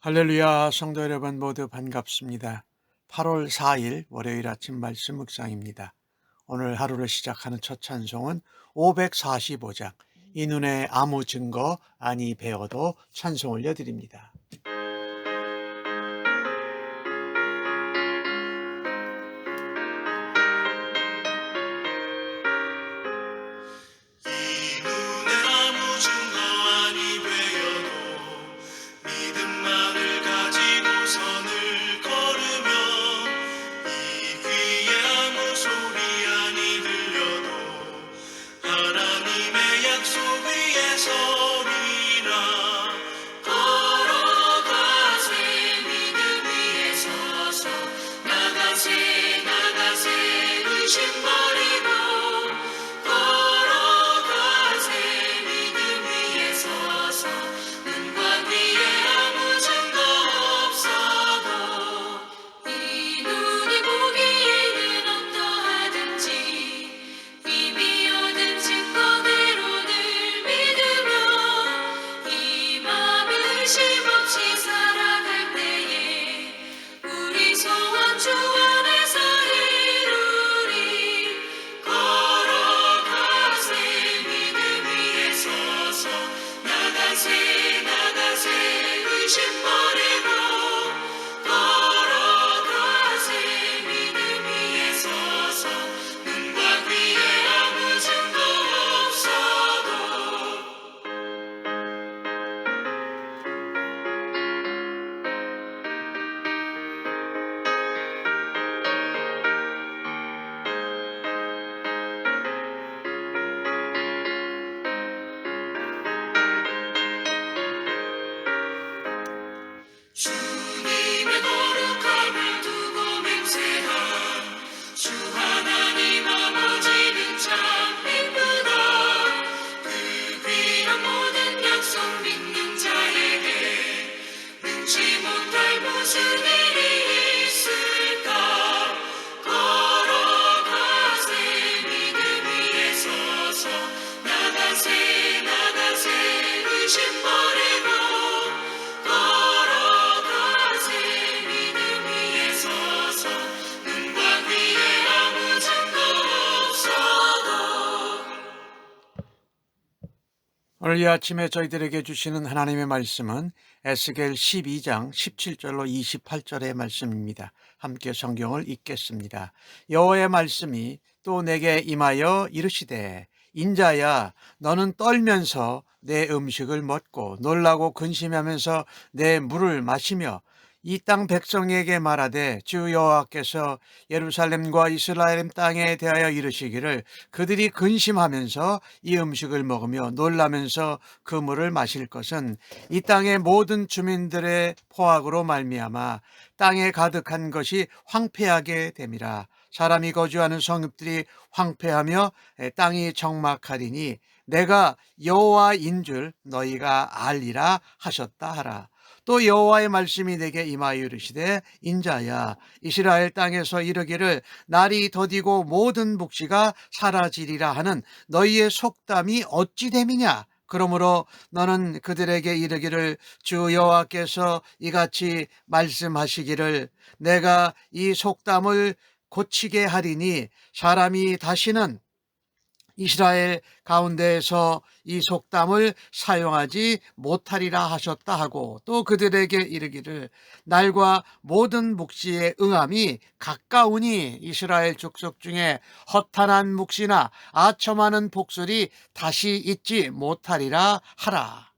할렐루야, 성도 여러분 모두 반갑습니다. 8월 4일 월요일 아침 말씀 묵상입니다. 오늘 하루를 시작하는 첫 찬송은 545장 이 눈에 아무 증거 아니 배워도 찬송 올려드립니다. 이 눈에 아무 증거 아니 되어도 믿음만을 가지고 선을 걸으며 이 귀에 아무 소리 아니 들려도 하나님의 약속 위에 서리라. 걸어가세 믿음 위에 서서 나가세 나가세 의심 버리고 걸어가세 믿음 위에 서서 눈과 귀에 아무 증거 없어도 이 눈이 보기에는 어떠하든지 이미 얻은 증거대로 늘 믿으며 이 맘에 의심 없이 살아갈 때에 우리 소원 주 안에서 이루리. 걸어가세 믿음 위에 서서 나가세 나가세 의심 버리고 걸어가세 믿음 위에 서서 눈과 귀에 아무 증거 없어도 주님의 거룩함을 두고 맹세한 주 하나님 아버지는 참 이쁘다. 그 귀한 모든 약속 믿는 자에게 능치 못할 무슨 일이 있을까. 걸어가세 믿음 위에 서서 나가세 나가세 의심 버리고 걸어가세 믿음 위에 서서 눈과 귀에 아무 증거 없어도. 오늘 이 아침에 저희들에게 주시는 하나님의 말씀은 에스겔 12장 17절로 28절의 말씀입니다. 함께 성경을 읽겠습니다. 여호와의 말씀이 또 내게 임하여 이르시되 인자야 너는 떨면서 내 음식을 먹고 놀라고 근심하면서 내 물을 마시며 이 땅 백성에게 말하되 주 여호와께서 예루살렘과 이스라엘 땅에 대하여 이르시기를 그들이 근심하면서 이 음식을 먹으며 놀라면서 그 물을 마실 것은 이 땅의 모든 주민들의 포악으로 말미암아 땅에 가득한 것이 황폐하게 됨이라. 사람이 거주하는 성읍들이 황폐하며 땅이 적막하리니 내가 여호와인 줄 너희가 알리라 하셨다 하라. 또 여호와의 말씀이 내게 임하여 이르시되 인자야 이스라엘 땅에서 이르기를 날이 더디고 모든 묵시가 사라지리라 하는 너희의 속담이 어찌 됨이냐. 그러므로 너는 그들에게 이르기를 주 여호와께서 이같이 말씀하시기를 내가 이 속담을 고치게 하리니 사람이 다시는 이스라엘 가운데에서 이 속담을 사용하지 못하리라 하셨다 하고 또 그들에게 이르기를 날과 모든 묵시의 응함이 가까우니 이스라엘 족속 중에 허탄한 묵시나 아첨하는 복술이 다시 있지 못하리라 하라.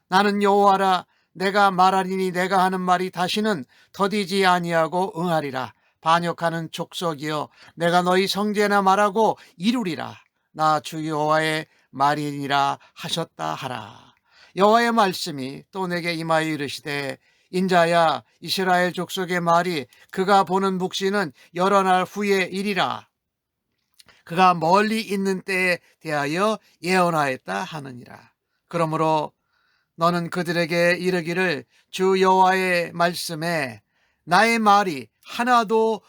나는 여호와라. 내가 말하리니 내가 하는 말이 다시는 더디지 아니하고 응하리라. 반역하는 족속이여 내가 너희 성제나 말하고 이루리라. 나 주 여호와의 말이니라 하셨다 하라. 여호와의 말씀이 또 내게 임하여 이르시되 인자야 이스라엘 족속의 말이 그가 보는 묵시는 여러 날 후의 일이라. 그가 멀리 있는 때에 대하여 예언하였다 하느니라. 그러므로 너는 그들에게 이르기를 주 여호와의 말씀에 나의 말이 하나도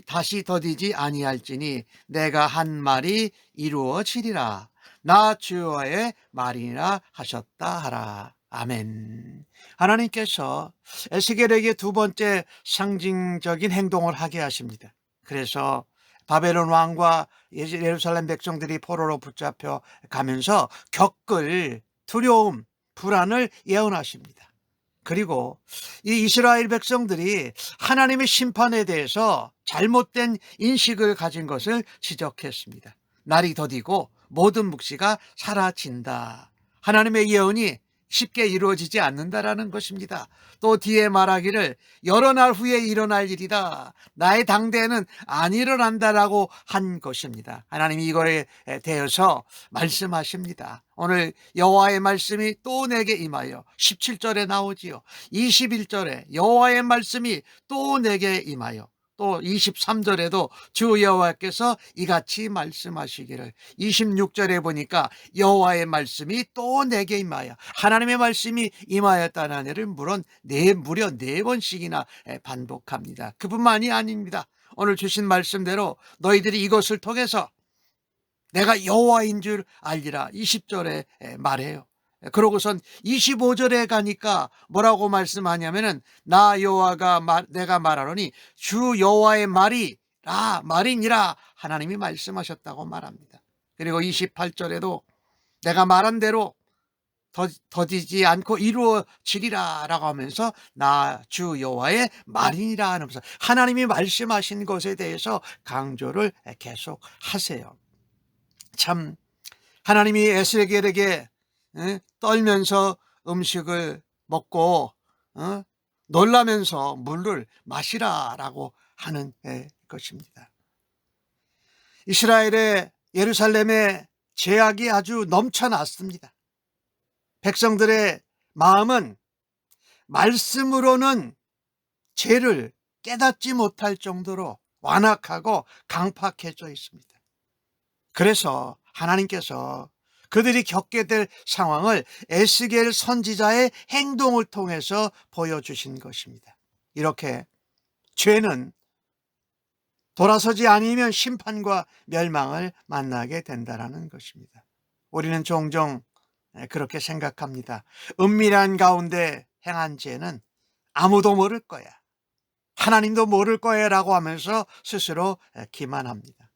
다시 더디지 아니할지니 내가 한 말이 이루어지리라. 나 주 여호와의 말이니라 하셨다 하라. 아멘. 하나님께서 에스겔에게 두 번째 상징적인 행동을 하게 하십니다. 그래서 바벨론 왕과 예루살렘 백성들이 포로로 붙잡혀 가면서 겪을 두려움, 불안을 예언하십니다. 그리고 이 이스라엘 백성들이 하나님의 심판에 대해서 잘못된 인식을 가진 것을 지적했습니다. 날이 더디고 모든 묵시가 사라진다. 하나님의 예언이 쉽게 이루어지지 않는다라는 것입니다. 또 뒤에 말하기를 여러 날 후에 일어날 일이다. 나의 당대에는 안 일어난다라고 한 것입니다. 하나님이 이거에 대해서 말씀하십니다. 오늘 여호와의 말씀이 또 내게 임하여 17절에 나오지요. 21절에 여호와의 말씀이 또 내게 임하여 또 23절에도 주 여호와께서 이같이 말씀하시기를 26절에 보니까 여호와의 말씀이 또 내게 임하여 하나님의 말씀이 임하였다는 아내를 무려 4번씩이나 반복합니다. 그뿐만이 아닙니다. 오늘 주신 말씀대로 너희들이 이것을 통해서 내가 여호와인 줄 알리라 20절에 말해요. 그러고선 25절에 가니까 뭐라고 말씀하냐면은 나 여호와가 내가 말하노니 주 여호와의 말이니라 하나님이 말씀하셨다고 말합니다. 그리고 28절에도 내가 말한 대로 더디지 않고 이루어지리라 라고 하면서 나 주 여호와의 말이니라 하면서 하나님이 말씀하신 것에 대해서 강조를 계속 하세요. 참 하나님이 에스겔에게 떨면서 음식을 먹고 놀라면서 물을 마시라라고 하는 것입니다. 이스라엘의 예루살렘의 죄악이 아주 넘쳐났습니다. 백성들의 마음은 말씀으로는 죄를 깨닫지 못할 정도로 완악하고 강팍해져 있습니다. 그래서 하나님께서 그들이 겪게 될 상황을 에스겔 선지자의 행동을 통해서 보여주신 것입니다. 이렇게 죄는 돌아서지 않으면 심판과 멸망을 만나게 된다는 것입니다. 우리는 종종 그렇게 생각합니다. 은밀한 가운데 행한 죄는 아무도 모를 거야. 하나님도 모를 거야 라고 하면서 스스로 기만합니다.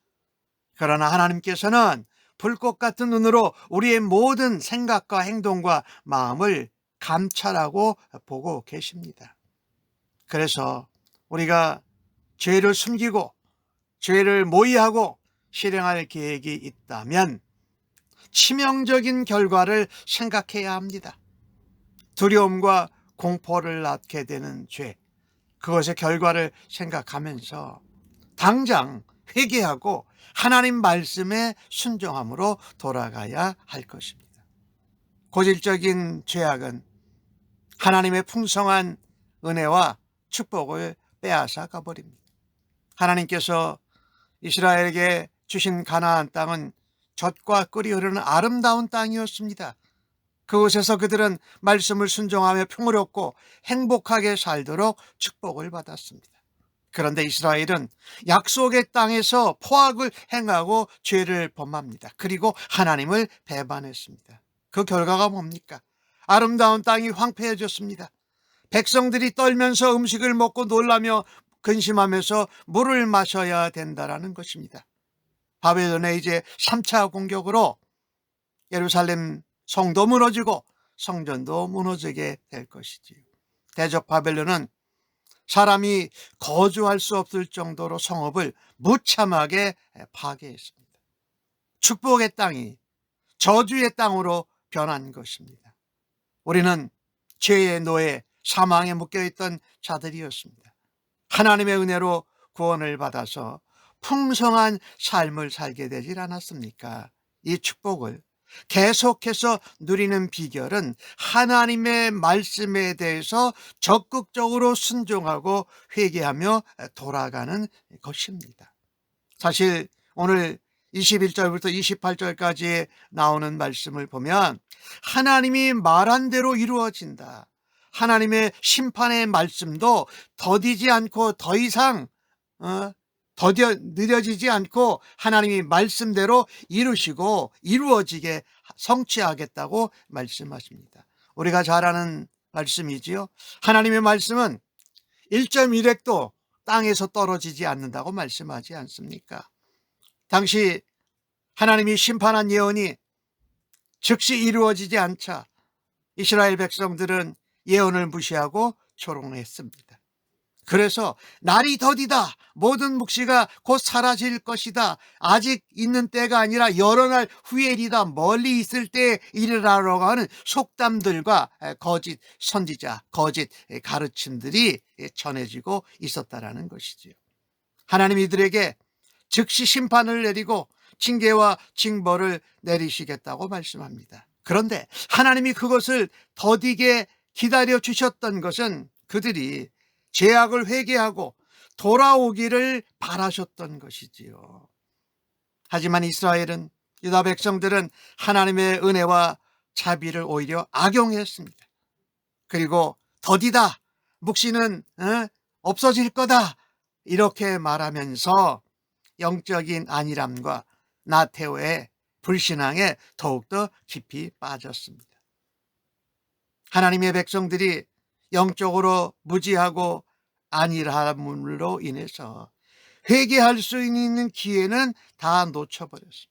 그러나 하나님께서는 불꽃 같은 눈으로 우리의 모든 생각과 행동과 마음을 감찰하고 보고 계십니다. 그래서 우리가 죄를 숨기고 죄를 모의하고 실행할 계획이 있다면 치명적인 결과를 생각해야 합니다. 두려움과 공포를 낳게 되는 죄, 그것의 결과를 생각하면서 당장 회개하고 하나님 말씀에 순종함으로 돌아가야 할 것입니다. 고질적인 죄악은 하나님의 풍성한 은혜와 축복을 빼앗아 가버립니다. 하나님께서 이스라엘에게 주신 가나안 땅은 젖과 꿀이 흐르는 아름다운 땅이었습니다. 그곳에서 그들은 말씀을 순종하며 평화롭고 행복하게 살도록 축복을 받았습니다. 그런데 이스라엘은 약속의 땅에서 포악을 행하고 죄를 범합니다. 그리고 하나님을 배반했습니다. 그 결과가 뭡니까? 아름다운 땅이 황폐해졌습니다. 백성들이 떨면서 음식을 먹고 놀라며 근심하면서 물을 마셔야 된다라는 것입니다. 바벨론의 이제 3차 공격으로 예루살렘 성도 무너지고 성전도 무너지게 될 것이지요. 대적 바벨론은 사람이 거주할 수 없을 정도로 성읍을 무참하게 파괴했습니다. 축복의 땅이 저주의 땅으로 변한 것입니다. 우리는 죄의 노예, 사망에 묶여있던 자들이었습니다. 하나님의 은혜로 구원을 받아서 풍성한 삶을 살게 되질 않았습니까? 이 축복을 계속해서 누리는 비결은 하나님의 말씀에 대해서 적극적으로 순종하고 회개하며 돌아가는 것입니다. 사실 오늘 21절부터 28절까지 나오는 말씀을 보면 하나님이 말한 대로 이루어진다. 하나님의 심판의 말씀도 더디지 않고 더 이상 느려지지 않고 하나님이 말씀대로 이루시고 이루어지게 성취하겠다고 말씀하십니다. 우리가 잘 아는 말씀이지요. 하나님의 말씀은 1.1획도 땅에서 떨어지지 않는다고 말씀하지 않습니까? 당시 하나님이 심판한 예언이 즉시 이루어지지 않자 이스라엘 백성들은 예언을 무시하고 조롱했습니다. 그래서 날이 더디다, 모든 묵시가 곧 사라질 것이다, 아직 있는 때가 아니라 여러 날 후에이다, 멀리 있을 때에 이르라라고 하는 속담들과 거짓 선지자, 거짓 가르침들이 전해지고 있었다라는 것이지요. 하나님 이들에게 즉시 심판을 내리고 징계와 징벌을 내리시겠다고 말씀합니다. 그런데 하나님이 그것을 더디게 기다려 주셨던 것은 그들이 죄악을 회개하고 돌아오기를 바라셨던 것이지요. 하지만 이스라엘은, 유다 백성들은 하나님의 은혜와 자비를 오히려 악용했습니다. 그리고 더디다, 묵시는 없어질 거다, 이렇게 말하면서 영적인 안일함과 나태오의 불신앙에 더욱더 깊이 빠졌습니다. 하나님의 백성들이 영적으로 무지하고 안일함으로 인해서 회개할 수 있는 기회는 다 놓쳐버렸습니다.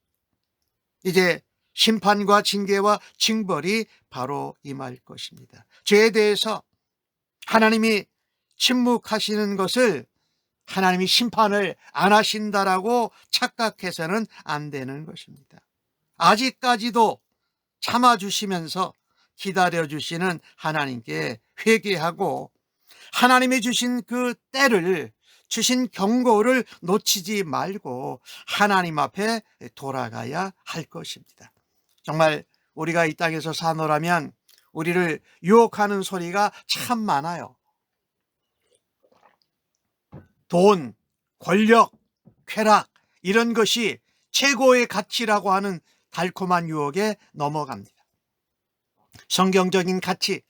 이제 심판과 징계와 징벌이 바로 임할 것입니다. 죄에 대해서 하나님이 침묵하시는 것을 하나님이 심판을 안 하신다라고 착각해서는 안 되는 것입니다. 아직까지도 참아주시면서 기다려주시는 하나님께 회개하고 하나님이 주신 그 때를, 주신 경고를 놓치지 말고 하나님 앞에 돌아가야 할 것입니다. 정말 우리가 이 땅에서 사노라면 우리를 유혹하는 소리가 참 많아요. 돈, 권력, 쾌락, 이런 것이 최고의 가치라고 하는 달콤한 유혹에 넘어갑니다. 성경적인 가치,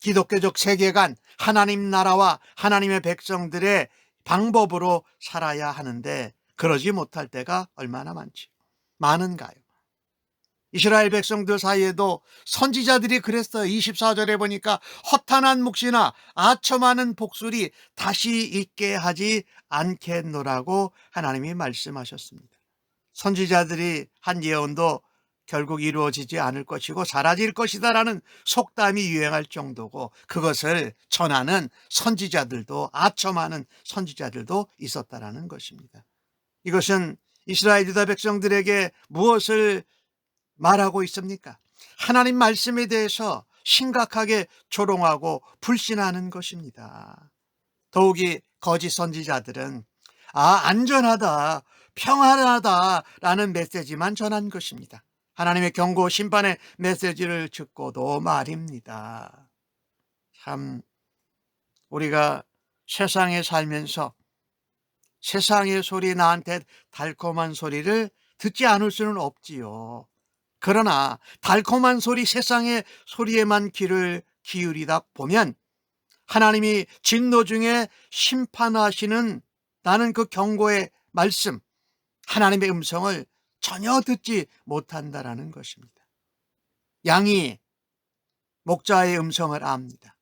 기독교적 세계관, 하나님 나라와 하나님의 백성들의 방법으로 살아야 하는데 그러지 못할 때가 얼마나 많은가요? 이스라엘 백성들 사이에도 선지자들이 그랬어요. 24절에 보니까 허탄한 묵시나 아첨하는 복술이 다시 있게 하지 않겠노라고 하나님이 말씀하셨습니다. 선지자들이 한 예언도 결국 이루어지지 않을 것이고 사라질 것이다라는 속담이 유행할 정도고, 그것을 전하는 선지자들도, 아첨하는 선지자들도 있었다라는 것입니다. 이것은 이스라엘 유다 백성들에게 무엇을 말하고 있습니까? 하나님 말씀에 대해서 심각하게 조롱하고 불신하는 것입니다. 더욱이 거짓 선지자들은 안전하다, 평안하다라는 메시지만 전한 것입니다. 하나님의 경고, 심판의 메시지를 듣고도 말입니다. 참, 우리가 세상에 살면서 세상의 소리, 나한테 달콤한 소리를 듣지 않을 수는 없지요. 그러나 달콤한 소리, 세상의 소리에만 귀를 기울이다 보면 하나님이 진노 중에 심판하시는 나는 그 경고의 말씀, 하나님의 음성을 전혀 듣지 못한다라는 것입니다. 양이 목자의 음성을 압니다.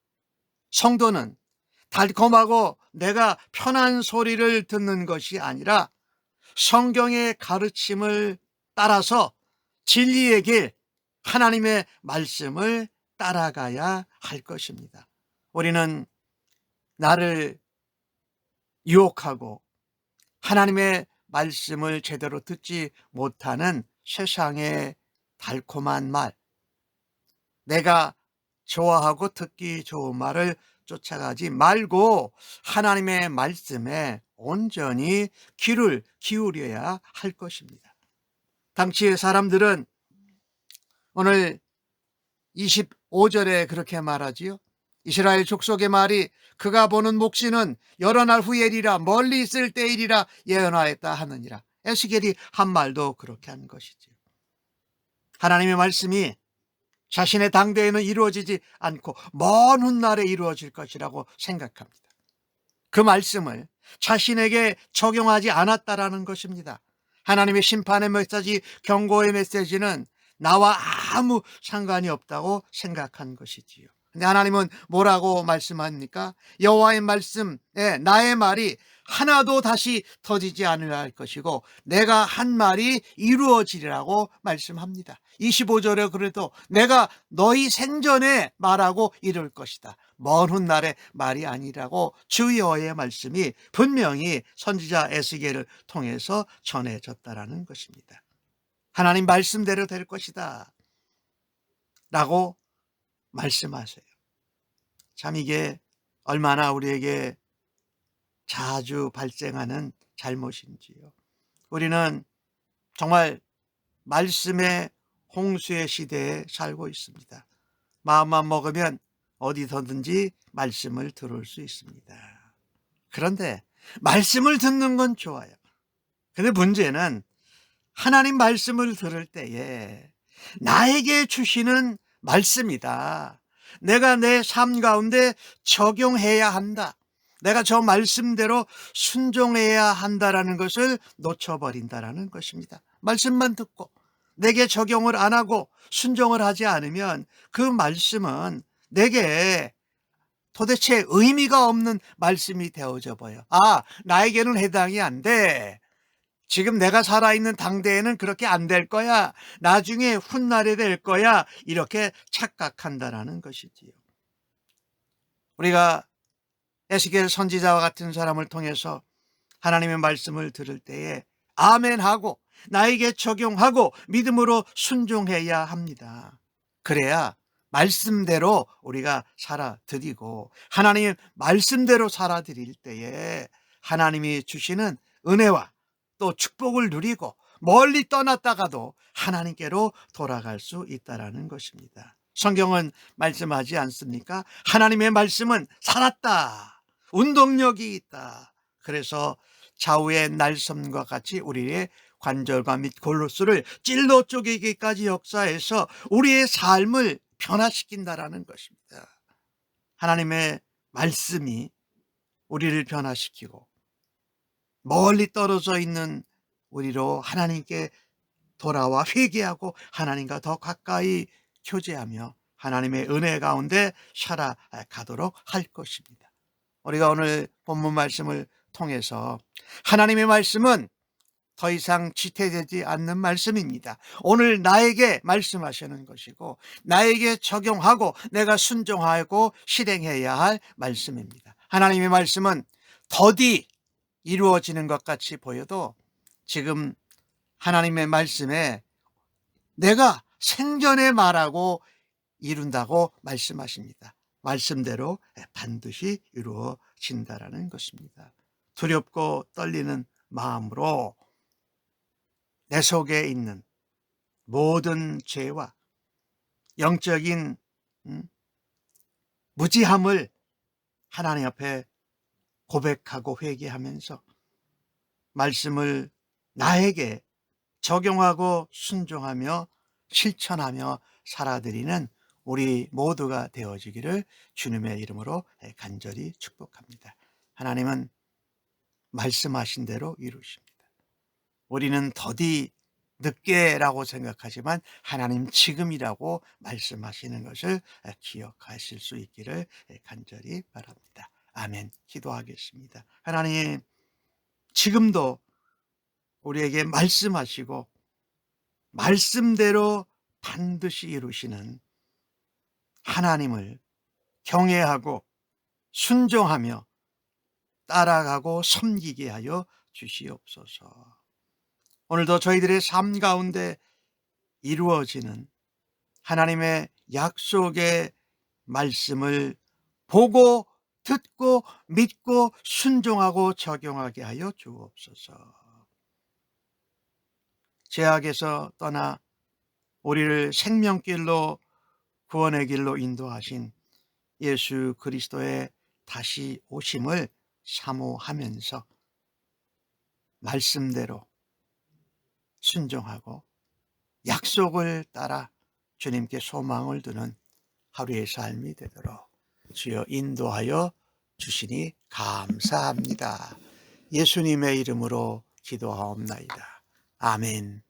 성도는 달콤하고 내가 편한 소리를 듣는 것이 아니라 성경의 가르침을 따라서 진리의 길, 하나님의 말씀을 따라가야 할 것입니다. 우리는 나를 유혹하고 하나님의 말씀을 제대로 듣지 못하는 세상의 달콤한 말, 내가 좋아하고 듣기 좋은 말을 쫓아가지 말고 하나님의 말씀에 온전히 귀를 기울여야 할 것입니다. 당시의 사람들은 오늘 25절에 그렇게 말하지요. 이스라엘 족속의 말이 그가 보는 묵시는 여러 날 후에리라, 멀리 있을 때이리라 예언하였다 하느니라. 에스겔이 한 말도 그렇게 한 것이지요. 하나님의 말씀이 자신의 당대에는 이루어지지 않고 먼 훗날에 이루어질 것이라고 생각합니다. 그 말씀을 자신에게 적용하지 않았다라는 것입니다. 하나님의 심판의 메시지, 경고의 메시지는 나와 아무 상관이 없다고 생각한 것이지요. 근데 하나님은 뭐라고 말씀합니까? 여호와의 말씀, 나의 말이 하나도 다시 터지지 않으려 할 것이고 내가 한 말이 이루어지리라고 말씀합니다. 25절에 그래도 내가 너희 생전에 말하고 이룰 것이다. 먼 훗날의 말이 아니라고 주 여호와의 말씀이 분명히 선지자 에스겔을 통해서 전해졌다라는 것입니다. 하나님 말씀대로 될 것이다 라고 말씀하세요. 참 이게 얼마나 우리에게 자주 발생하는 잘못인지요. 우리는 정말 말씀의 홍수의 시대에 살고 있습니다. 마음만 먹으면 어디서든지 말씀을 들을 수 있습니다. 그런데 말씀을 듣는 건 좋아요. 근데 문제는 하나님 말씀을 들을 때에 나에게 주시는 말씀이다. 내가 내 삶 가운데 적용해야 한다. 내가 저 말씀대로 순종해야 한다라는 것을 놓쳐버린다라는 것입니다. 말씀만 듣고 내게 적용을 안 하고 순종을 하지 않으면 그 말씀은 내게 도대체 의미가 없는 말씀이 되어져 버려. 나에게는 해당이 안 돼. 지금 내가 살아있는 당대에는 그렇게 안 될 거야. 나중에 훗날에 될 거야. 이렇게 착각한다라는 것이지요. 우리가 에스겔 선지자와 같은 사람을 통해서 하나님의 말씀을 들을 때에 아멘하고 나에게 적용하고 믿음으로 순종해야 합니다. 그래야 말씀대로 우리가 살아드리고 하나님의 말씀대로 살아드릴 때에 하나님이 주시는 은혜와 또 축복을 누리고 멀리 떠났다가도 하나님께로 돌아갈 수 있다라는 것입니다. 성경은 말씀하지 않습니까? 하나님의 말씀은 살았다. 운동력이 있다. 그래서 좌우의 날섬과 같이 우리의 관절과 및 골로스를 찔러 쪼개기까지 역사해서 우리의 삶을 변화시킨다라는 것입니다. 하나님의 말씀이 우리를 변화시키고 멀리 떨어져 있는 우리로 하나님께 돌아와 회개하고 하나님과 더 가까이 교제하며 하나님의 은혜 가운데 살아가도록 할 것입니다. 우리가 오늘 본문 말씀을 통해서 하나님의 말씀은 더 이상 지체되지 않는 말씀입니다. 오늘 나에게 말씀하시는 것이고 나에게 적용하고 내가 순종하고 실행해야 할 말씀입니다. 하나님의 말씀은 더디 이루어지는 것 같이 보여도 지금 하나님의 말씀에 내가 생전에 말하고 이룬다고 말씀하십니다. 말씀대로 반드시 이루어진다라는 것입니다. 두렵고 떨리는 마음으로 내 속에 있는 모든 죄와 영적인 무지함을 하나님 앞에 고백하고 회개하면서 말씀을 나에게 적용하고 순종하며 실천하며 살아드리는 우리 모두가 되어지기를 주님의 이름으로 간절히 축복합니다. 하나님은 말씀하신 대로 이루십니다. 우리는 더디 늦게라고 생각하지만 하나님 지금이라고 말씀하시는 것을 기억하실 수 있기를 간절히 바랍니다. 아멘. 기도하겠습니다. 하나님, 지금도 우리에게 말씀하시고 말씀대로 반드시 이루시는 하나님을 경외하고 순종하며 따라가고 섬기게 하여 주시옵소서. 오늘도 저희들의 삶 가운데 이루어지는 하나님의 약속의 말씀을 보고 듣고 믿고 순종하고 적용하게 하여 주옵소서. 죄악에서 떠나 우리를 생명길로 구원의 길로 인도하신 예수 그리스도의 다시 오심을 사모하면서 말씀대로 순종하고 약속을 따라 주님께 소망을 두는 하루의 삶이 되도록 주여 인도하여 주시니 감사합니다. 예수님의 이름으로 기도하옵나이다. 아멘.